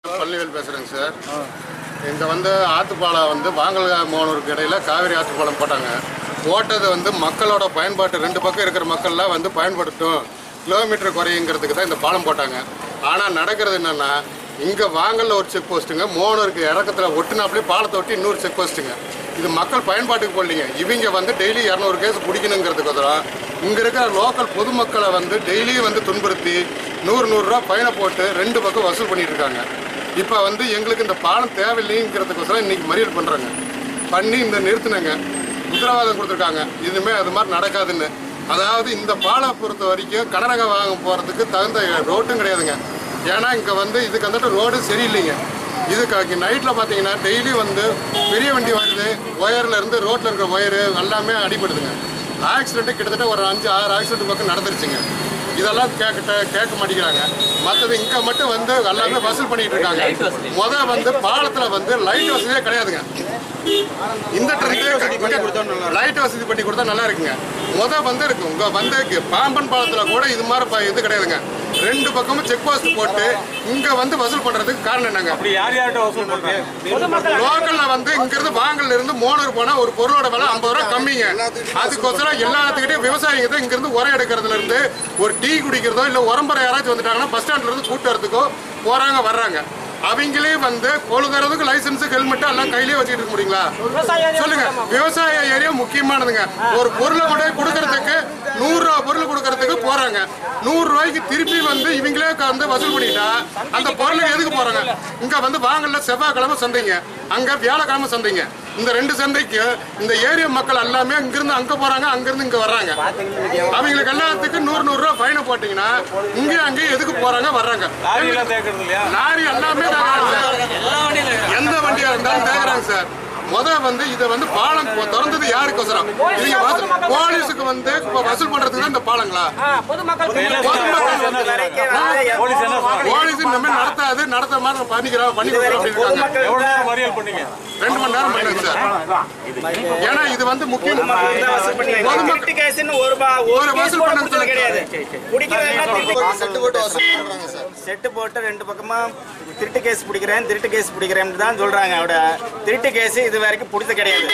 பள்ளிவேல் பேசுகிறேங்க சார். இங்கே வந்து ஆற்றுப்பாலம் வந்து வாங்கல் மோனூருக்கு இடையில் காவிரி ஆற்றுப்பாலம் போட்டாங்க. போட்டது வந்து மக்களோட பயன்பாட்டு ரெண்டு பக்கம் இருக்கிற மக்கள்லாம் வந்து பயன்படுத்தும், கிலோமீட்டர் குறையுங்கிறதுக்கு தான் இந்த பாலம் போட்டாங்க. ஆனால் நடக்கிறது என்னென்னா, இங்கே வாங்கலில் ஒரு செக் போஸ்ட்டுங்க, மோனூருக்கு இறக்கத்தில் ஒட்டுனாப்லேயே பாலத்தை ஒட்டி இன்னொரு செக் போஸ்ட்டுங்க. இது மக்கள் பயன்பாட்டுக்கு போடலிங்க. இவங்க வந்து டெய்லி 200 கேஸ் பிடிக்கணுங்கிறதுக்கோசரம் இங்கே இருக்கிற லோக்கல் பொதுமக்களை வந்து டெய்லியும் வந்து துன்புறுத்தி 100 ரூபா ஃபைனை போட்டு ரெண்டு பக்கம் வசூல் பண்ணிட்டு இருக்காங்க. இப்போ வந்து எங்களுக்கு இந்த பாலம் தேவையில்லைங்கிறதுக்கோசரம் இன்றைக்கி மறியல் பண்ணுறாங்க. பண்ணி இந்த நிறுத்தினங்க, உத்தரவாதம் கொடுத்துருக்காங்க, இனிமேல் அது மாதிரி நடக்காதுன்னு. அதாவது இந்த பாலம் பொறுத்த வரைக்கும் கடனகை வாங்க போகிறதுக்கு தகுந்த ரோட்டும் கிடையாதுங்க. ஏன்னா இங்கே வந்து இதுக்கு வந்துட்டு ரோடு சரியில்லைங்க. இதுக்கு நைட்டில் பார்த்தீங்கன்னா டெய்லி வந்து பெரிய வண்டி வருது, ஒயரில் இருந்து ரோட்டில் இருக்கிற ஒயரு எல்லாமே அடிபடுதுங்க. ஆக்சிடென்ட்டு கிட்டத்தட்ட ஒரு 5-6 ஆக்சிடென்ட் பக்கம் நடந்துருச்சுங்க. இதெல்லாம் கேட்க மாட்டேங்கிறாங்க. மற்றது இங்கே மட்டும் வந்து எல்லாமே வசூல் பண்ணிட்டு இருக்காங்க. வந்து பாலத்தில் வந்து லைட் வசதியே கிடையாதுங்க. இந்த லைட் வசதி பண்ணி கொடுத்தா நல்லா இருக்குங்க. வந்து இருக்கு உங்க வந்து பாம்பன் பாலத்தில் கூட இது மாதிரி இது கிடையாதுங்க. ரெண்டு பக்கமும் செக் போஸ்ட் போட்டு இங்க வந்து வசூல் பண்றதுக்கு காரணம் என்னங்க? லோக்கல்ல வந்து இங்க இருந்து வாங்கல்ல இருந்து மோனூர் போனா ஒரு பொருளோட விலை 50 ரூபா கம்மிங்க. அதுக்கோசரம் எல்லாத்துக்கிட்டையும் விவசாயிங்க இங்க இருந்து உரம் எடுக்கிறதுல இருந்து ஒரு டீ குடிக்கிறதோ இல்ல உரம்பரை யாராச்சும் வந்துட்டாங்கன்னா பஸ் ஸ்டாண்ட்ல இருந்து கூட்டு வரதுக்கோ போறாங்க வர்றாங்க. அவங்களே வந்து பொழுதுறதுக்கு லைசன்ஸ் ஹெல்மெட் எல்லாம் கையிலேயே வச்சுட்டு இருக்க முடியுங்களா? சொல்லுங்க. விவசாய ஏரியா முக்கியமானதுங்க. ஒரு பொருளை கூட கொடுக்கறதுக்கு 100 ரூபா பொருள் கொடுக்கறதுக்கு போறாங்க. 100 ரூபாய்க்கு திருப்பி வந்து இவங்களே வந்து வசூல் பண்ணிட்டா அந்த பொருளுக்கு எதுக்கு போறாங்க? இங்க வந்து வாங்கல செவ்வாய்க்கிழமை சந்தைங்க, அங்க வியாழக்கிழமை சந்தைங்க. இந்த ரெண்டு சந்தைக்கு இந்த ஏரியா மக்கள் எல்லாமே இங்கிருந்து அங்க போறாங்க, அங்கிருந்து இங்க வர்றாங்க. அவங்களுக்கு எல்லாத்துக்கு 100 ரூபா ஃபைனை போட்டீங்கன்னா இங்கே அங்கேயும் எதுக்கு போறாங்க வர்றாங்க. லாரி எல்லாமே எந்த வண்டியா இருந்தாலும் தேக்குறாங்க சார். வந்து இதை வந்து பாலம் திறந்தது யாருக்கோசரம்? நீங்க போலீஸுக்கு வந்து வசூல் பண்றதுக்கு தான் இந்த பாலங்களா? போலீஸ் நம்ம நடத்தாது, நடத்த மாதிரி பண்ணிக்கிறோம் பண்ணி 2 மணி நேரம் பண்ணுங்க சார். ஏன்னா இது வந்து முக்கியம். செட்டு போட்டு 2 பக்கமா திருட்டு கேஸ் பிடிக்கிறேன் தான் சொல்றாங்க. அவட திருட்டு கேஸ் இது வரைக்கும் பிடிச்ச கிடையாது.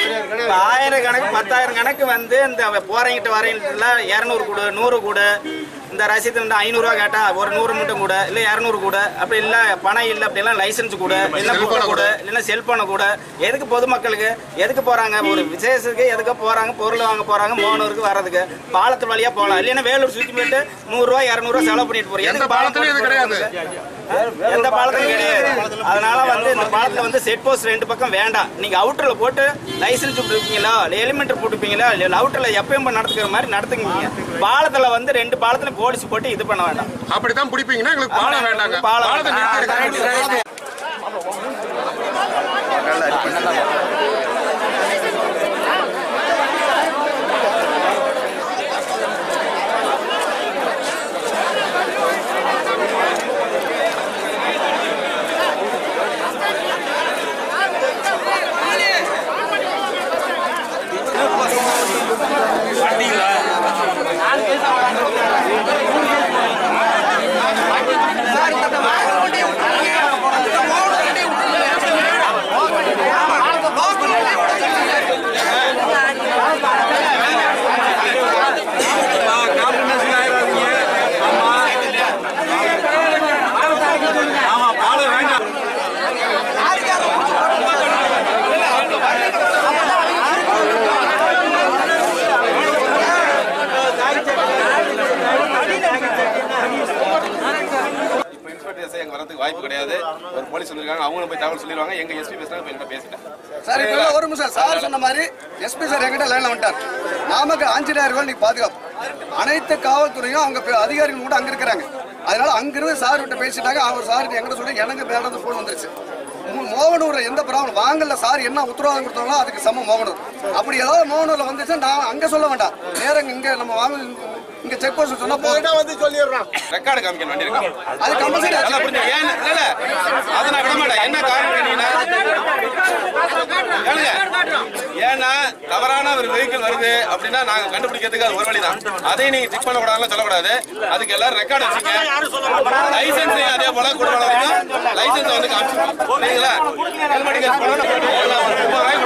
1000 கணக்கு 10,000 கணக்கு வந்து இந்த போறவங்கிட்ட வரவங்கிட்ட 200 கூட 100 கூட இந்த ரசீது வந்து 500 ரூபா கேட்டா ஒரு 100 மட்டும் கூட இல்ல 200 கூட அப்படி இல்ல பணம் இல்ல அப்படிலாம் லைசன்ஸ் கூட இல்ல புக் கூட இல்லைன்னா செல்போனை கூட எதுக்கு பொதுமக்களுக்கு எதுக்கு போறாங்க? ஒரு விசேஷத்துக்கு எதுக்கு போறாங்க? பொருள் வாங்க போறாங்க மோனூருக்கு வர்றதுக்கு. பாலத்து வழியா போகலாம், இல்லைன்னா வேலூர் சுற்றி போயிட்டு 100 ரூபா 200 ரூபா செலவு பண்ணிட்டு போறோம். எந்த பாலத்துலயும் இது கிடையாது, எந்த பாலத்திலும் கிடையாது. அதனால வந்து இந்த பாலத்துல வந்து செட் போஸ்ட் 2 பக்கம் வேண்டாம். நீங்க அவுட்டர்ல போட்டு லைசன்ஸ் போட்டுருப்பீங்களா இல்ல எலிமெண்டர் போட்டுப்பீங்களா இல்ல அவுட்டர்ல எப்பயும் நடத்துக்கிற மாதிரி நடத்துங்க. பாலத்துல வந்து 2 பாலத்துல போலீஸ் போட்டு இது பண்ண வேண்டாம். அப்படித்தான் பிடிப்பீங்கன்னா எங்களுக்கு பாலம் வேண்டாங்க. வாய்ப்பு கிடையாது. ஒரு போலீஸ் சொல்லிருக்காங்க, அவங்க போய் தகவல் சொல்லிடுவாங்க. எங்க எஸ்பி பேசுறாங்க, என்கிட்ட பேசிட்டேன் சார். இப்போ ஒரு நிமிஷம் சார் சொன்ன மாதிரி எஸ்பி சார் என்கிட்ட லைன்ல வந்துட்டார். நாமக்கு ஆஞ்சநேயர்கள் நீ பாதுகாப்பு அனைத்து காவல்துறையும் அவங்க அதிகாரிகள் கூட அங்க இருக்கிறாங்க. அதனால அங்கிருந்து சார் விட்டு பேசிட்டாங்க. அவர் சார் என்கிட்ட சொல்லி எனக்கு வேண்டாத போன் வந்துருச்சு. மோகனூர்ல எந்த ப்ராப்ளம் வாங்கல சார் என்ன உத்தரவாதம் கொடுத்தாங்களோ அதுக்கு சமம் மோகனூர். அப்படி ஏதாவது மோகனூர்ல வந்துச்சு நான் அங்க சொல்ல வேண்டாம், நேரம் இங்க நம்ம வாங்க இங்க செக் போஸ்ட் சொன்னா போயிட்டா வந்து சொல்லிடுறோம். ரெக்கார்டு காமிக்க வேண்டி இருக்கு. அது கம்பல்சரி. அத புரிஞ்சு ஏன் இல்ல அத நான் விட மாட்டேன். என்ன காரணம் கேட்டீங்கன்னா ஏன்னா தவறான ஒரு வெஹிக்கிள் வருது அப்படின்னா நாங்க கண்டுபிடிக்கிறதுக்கு அது ஒரு வழிதான். அதையும் நீங்க செக் பண்ணக்கூடாதுன்னு சொல்லக்கூடாது. அதுக்கு எல்லாரும் ரெக்கார்டு வச்சுங்க. லைசன்ஸ் அதே போல குடும்ப லைசன்ஸ் வந்து காமிச்சுக்கணும். சரிங்களா? ஹெல்மெட் கேஸ் போனா